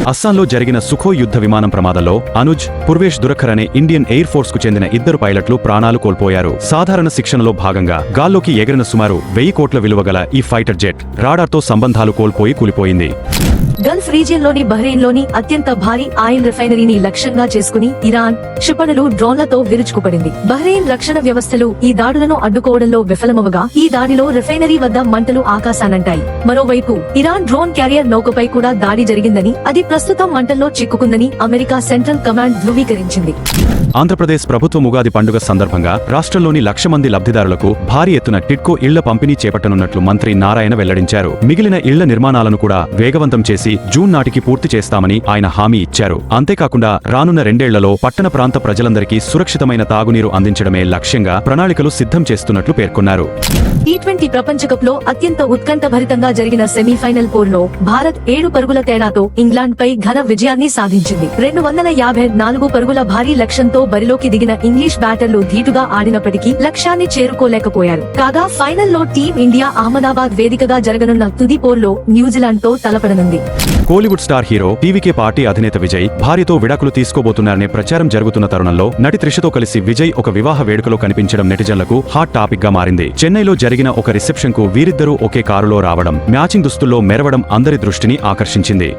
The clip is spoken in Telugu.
అస్సాంలో జరిగిన సుఖోయ్ యుద్ధ విమానం ప్రమాదంలో అనుజ్, పూర్వేష్ దురఖర్ అనే ఇండియన్ ఎయిర్ ఫోర్స్ కు చెందిన ఇద్దరు పైలట్లు ప్రాణాలు కోల్పోయారు. సాధారణ శిక్షణలో భాగంగా గాల్లోకి ఎగిరిన సుమారు 1000 కోట్ల విలువ గల ఈ ఫైటర్ జెట్ రాడార్తో సంబంధాలు కోల్పోయి కూలిపోయింది. గల్ఫ్ రీజియన్లోని బహ్రెయిన్లోని అత్యంత భారీ ఆయిల్ రిఫైనరీని లక్ష్యంగా చేసుకుని ఇరాన్ క్షిపణులు డ్రోన్లతో విరుచుకుపడింది. బహ్రెయిన్ రక్షణ వ్యవస్థలు ఈ దాడులను అడ్డుకోవడంలో విఫలమవగా ఈ దాడిలో రిఫైనరీ వద్ద మంటలు ఆకాశానంటాయి. మరోవైపు ఇరాన్ డ్రోన్ క్యారియర్ నౌకపై కూడా దాడి జరిగిందని, అది ప్రస్తుతం మంటల్లో చిక్కుకుందని అమెరికా సెంట్రల్ కమాండ్ ధృవీకరించింది. ఆంధ్రప్రదేశ్ ప్రభుత్వం ఉగాది పండుగ సందర్భంగా రాష్ట్రంలోని 1,00,000 మంది లబ్ధిదారులకు భారీ ఎత్తున టిడ్కో ఇళ్ల పంపిణీ చేపట్టనున్నట్లు మంత్రి నారాయణ వెల్లడించారు. మిగిలిన ఇళ్ల నిర్మాణాలను కూడా వేగవంతం చేసి జూన్ నాటికి పూర్తి చేస్తామని ఆయన హామీ ఇచ్చారు. అంతేకాకుండా రానున్న 2 ఏళ్లలో పట్టణ ప్రాంత ప్రజలందరికీ సురక్షితమైన తాగునీరు అందించడమే లక్ష్యంగా ప్రణాళికలు సిద్ధం చేస్తున్నట్లు పేర్కొన్నారు. టీ20 ప్రపంచ కప్ లో అత్యంత ఉత్కంఠభరితంగా జరిగిన సెమీఫైనల్ పోరులో భారత్ 7 పరుగుల తేడాతో ఇంగ్లాండ్ పై ఘన విజయాన్ని సాధించింది. 254 పరుగుల భారీ లక్ష్యంతో బరిలోకి దిగిన ఇంగ్లీష్ బ్యాటర్లు ధీటుగా ఆడినప్పటికీ లక్ష్యాన్ని చేరుకోలేకపోయారు. కాగా ఫైనల్లో టీం ఇండియా అహ్మదాబాద్ వేదికగా జరగనున్న తుది పోరులో న్యూజిలాండ్ తో తలపడనుంది. Kollywood star hero TVK party అధినేత విజయ్ భార్యతో విడాకులు తీసుకోబోతున్నారనే ప్రచారం జరుగుతున్న తరుణంలో నటి త్రిషతో కలిసి విజయ్ ఒక వివాహ వేడుకలో కనిపించడం నెటిజన్లకు హాట్ టాపిక్ గా మారింది. చెన్నైలో జరిగిన ఒక రిసెప్షన్ కు వీరిద్దరూ ఒకే కారులో రావడం, మ్యాచింగ్ దుస్తుల్లో మెరవడం అందరి దృష్టిని ఆకర్షించింది.